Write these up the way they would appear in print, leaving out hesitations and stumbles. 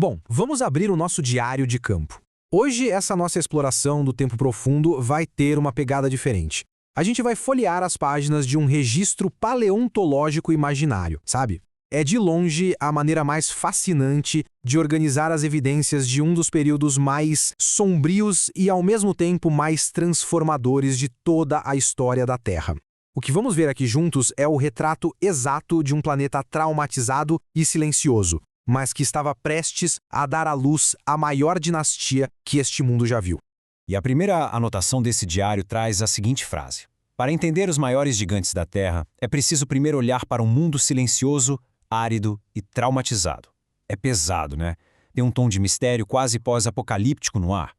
Bom, vamos abrir o nosso diário de campo. Hoje, essa nossa exploração do tempo profundo vai ter uma pegada diferente. A gente vai folhear as páginas de um registro paleontológico imaginário, sabe? É de longe a maneira mais fascinante de organizar as evidências de um dos períodos mais sombrios e ao mesmo tempo mais transformadores de toda a história da Terra. O que vamos ver aqui juntos é o retrato exato de um planeta traumatizado e silencioso, mas que estava prestes a dar à luz a maior dinastia que este mundo já viu. E a primeira anotação desse diário traz a seguinte frase: para entender os maiores gigantes da Terra, é preciso primeiro olhar para um mundo silencioso, árido e traumatizado. É pesado, né? Tem um tom de mistério quase pós-apocalíptico no ar.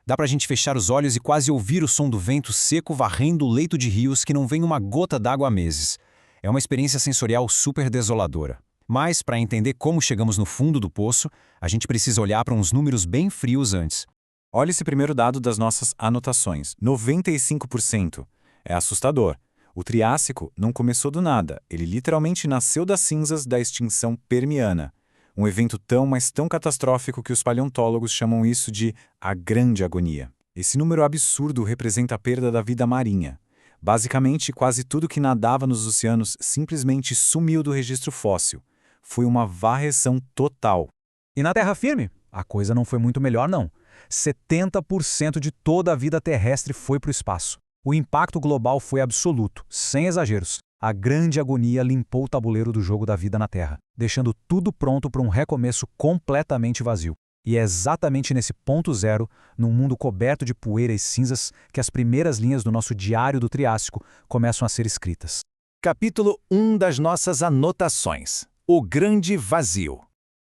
Dá pra gente fechar os olhos e quase ouvir o som do vento seco varrendo o leito de rios que não vem uma gota d'água há meses. É uma experiência sensorial super desoladora. Mas, para entender como chegamos no fundo do poço, a gente precisa olhar para uns números bem frios antes. Olha esse primeiro dado das nossas anotações: 95%. É assustador. O Triássico não começou do nada, ele literalmente nasceu das cinzas da extinção permiana. Um evento tão, mas tão catastrófico que os paleontólogos chamam isso de a Grande Agonia. Esse número absurdo representa a perda da vida marinha. Basicamente, quase tudo que nadava nos oceanos simplesmente sumiu do registro fóssil. Foi uma varreção total. E na terra firme, a coisa não foi muito melhor não. 70% de toda a vida terrestre foi para o espaço. O impacto global foi absoluto, sem exageros. A Grande Agonia limpou o tabuleiro do jogo da vida na Terra, deixando tudo pronto para um recomeço completamente vazio. E é exatamente nesse ponto zero, num mundo coberto de poeira e cinzas, que as primeiras linhas do nosso Diário do Triássico começam a ser escritas. Capítulo 1 das nossas anotações: O Grande Vazio.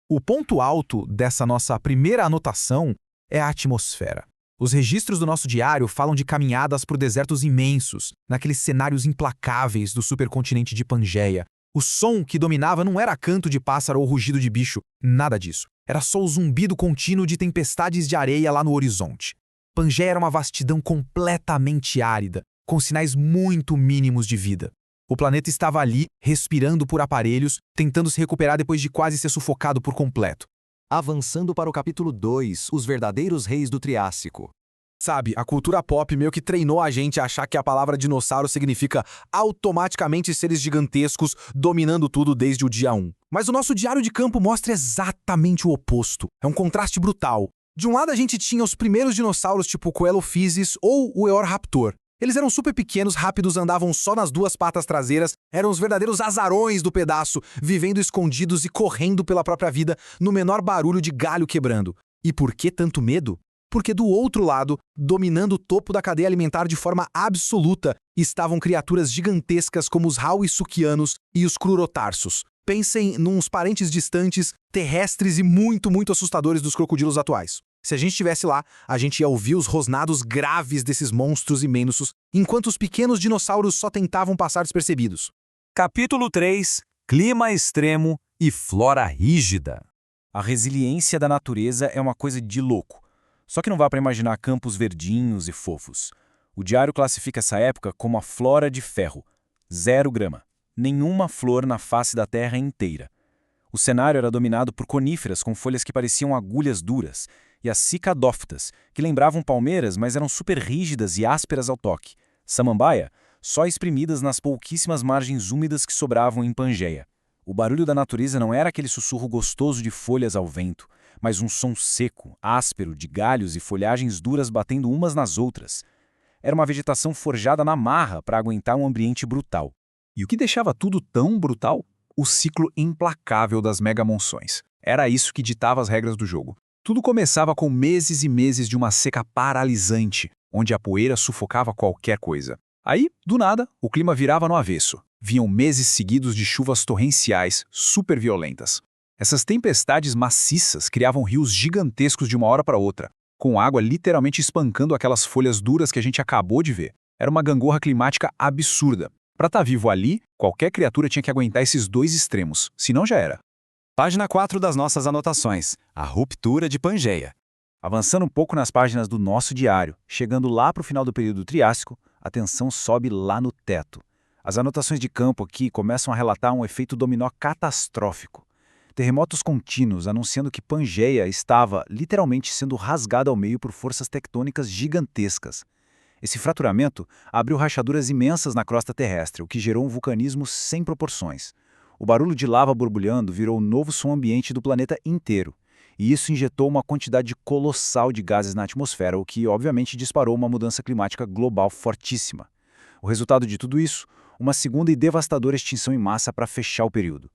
O ponto alto dessa nossa primeira anotação é a atmosfera. Os registros do nosso diário falam de caminhadas por desertos imensos, naqueles cenários implacáveis do supercontinente de Pangeia. O som que dominava não era canto de pássaro ou rugido de bicho, nada disso. Era só o zumbido contínuo de tempestades de areia lá no horizonte. Pangeia era uma vastidão completamente árida, com sinais muito mínimos de vida. O planeta estava ali, respirando por aparelhos, tentando se recuperar depois de quase ser sufocado por completo. Avançando para o capítulo 2, os verdadeiros reis do Triássico. Sabe, a cultura pop meio que treinou a gente a achar que a palavra dinossauro significa automaticamente seres gigantescos dominando tudo desde o dia 1. Mas o nosso diário de campo mostra exatamente o oposto. É um contraste brutal. De um lado a gente tinha os primeiros dinossauros tipo Coelophysis ou o Eoraptor. Eles eram super pequenos, rápidos, andavam só nas duas patas traseiras, eram os verdadeiros azarões do pedaço, vivendo escondidos e correndo pela própria vida no menor barulho de galho quebrando. E por que tanto medo? Porque do outro lado, dominando o topo da cadeia alimentar de forma absoluta, estavam criaturas gigantescas como os Hauisuchianos e os Crurotarsos. Pensem nos parentes distantes, terrestres e muito, muito assustadores dos crocodilos atuais. Se a gente estivesse lá, a gente ia ouvir os rosnados graves desses monstros imensos, enquanto os pequenos dinossauros só tentavam passar despercebidos. Capítulo 3: Clima extremo e flora rígida. A resiliência da natureza é uma coisa de louco. Só que não vá para imaginar campos verdinhos e fofos. O diário classifica essa época como a flora de ferro. 0 grama. Nenhuma flor na face da terra inteira. O cenário era dominado por coníferas com folhas que pareciam agulhas duras, e as cicadófitas, que lembravam palmeiras, mas eram super rígidas e ásperas ao toque. Samambaia, só espremidas nas pouquíssimas margens úmidas que sobravam em Pangeia. O barulho da natureza não era aquele sussurro gostoso de folhas ao vento, mas um som seco, áspero, de galhos e folhagens duras batendo umas nas outras. Era uma vegetação forjada na marra para aguentar um ambiente brutal. E o que deixava tudo tão brutal? O ciclo implacável das megamonções. Era isso que ditava as regras do jogo. Tudo começava com meses e meses de uma seca paralisante, onde a poeira sufocava qualquer coisa. Aí, do nada, o clima virava no avesso. Vinham meses seguidos de chuvas torrenciais, super violentas. Essas tempestades maciças criavam rios gigantescos de uma hora para outra, com água literalmente espancando aquelas folhas duras que a gente acabou de ver. Era uma gangorra climática absurda. Para estar vivo ali, qualquer criatura tinha que aguentar esses dois extremos, senão já era. Página 4 das nossas anotações: A ruptura de Pangeia. Avançando um pouco nas páginas do nosso diário, chegando lá para o final do período Triássico, a tensão sobe lá no teto. As anotações de campo aqui começam a relatar um efeito dominó catastrófico. terremotos contínuos anunciando que Pangeia estava literalmente sendo rasgada ao meio por forças tectônicas gigantescas. Esse fraturamento abriu rachaduras imensas na crosta terrestre, o que gerou um vulcanismo sem proporções. O barulho de lava borbulhando virou o novo som ambiente do planeta inteiro, e isso injetou uma quantidade colossal de gases na atmosfera, o que obviamente disparou uma mudança climática global fortíssima. O resultado de tudo isso, uma segunda e devastadora extinção em massa para fechar o período.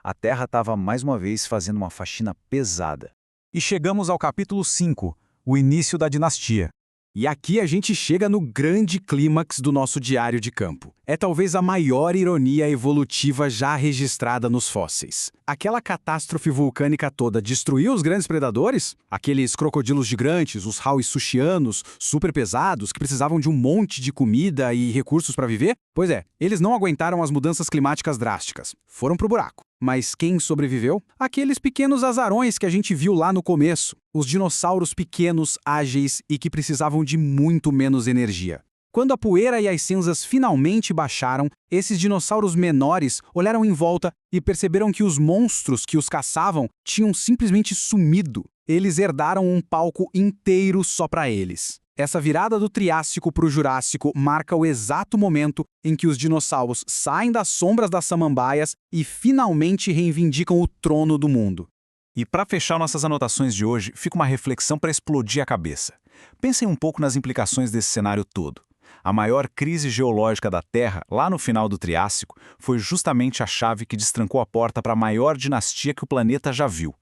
A Terra estava mais uma vez fazendo uma faxina pesada. E chegamos ao capítulo 5, o início da dinastia. E aqui a gente chega no grande clímax do nosso diário de campo. É talvez a maior ironia evolutiva já registrada nos fósseis. Aquela catástrofe vulcânica toda destruiu os grandes predadores? Aqueles crocodilos gigantes, os hauissushianos, super pesados, que precisavam de um monte de comida e recursos para viver? Pois é, eles não aguentaram as mudanças climáticas drásticas. Foram pro buraco. Mas quem sobreviveu? Aqueles pequenos azarões que a gente viu lá no começo. Os dinossauros pequenos, ágeis e que precisavam de muito menos energia. Quando a poeira e as cinzas finalmente baixaram, esses dinossauros menores olharam em volta e perceberam que os monstros que os caçavam tinham simplesmente sumido. Eles herdaram um palco inteiro só para eles. Essa virada do Triássico para o Jurássico marca o exato momento em que os dinossauros saem das sombras das samambaias e finalmente reivindicam o trono do mundo. E para fechar nossas anotações de hoje, fica uma reflexão para explodir a cabeça. Pensem um pouco nas implicações desse cenário todo. A maior crise geológica da Terra, lá no final do Triássico, foi justamente a chave que destrancou a porta para a maior dinastia que o planeta já viu.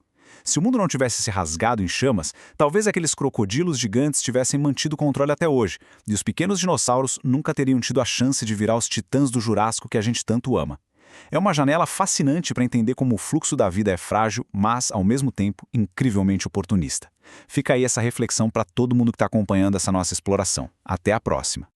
Se o mundo não tivesse se rasgado em chamas, talvez aqueles crocodilos gigantes tivessem mantido o controle até hoje, e os pequenos dinossauros nunca teriam tido a chance de virar os titãs do Jurássico que a gente tanto ama. É uma janela fascinante para entender como o fluxo da vida é frágil, mas, ao mesmo tempo, incrivelmente oportunista. Fica aí essa reflexão para todo mundo que está acompanhando essa nossa exploração. Até a próxima!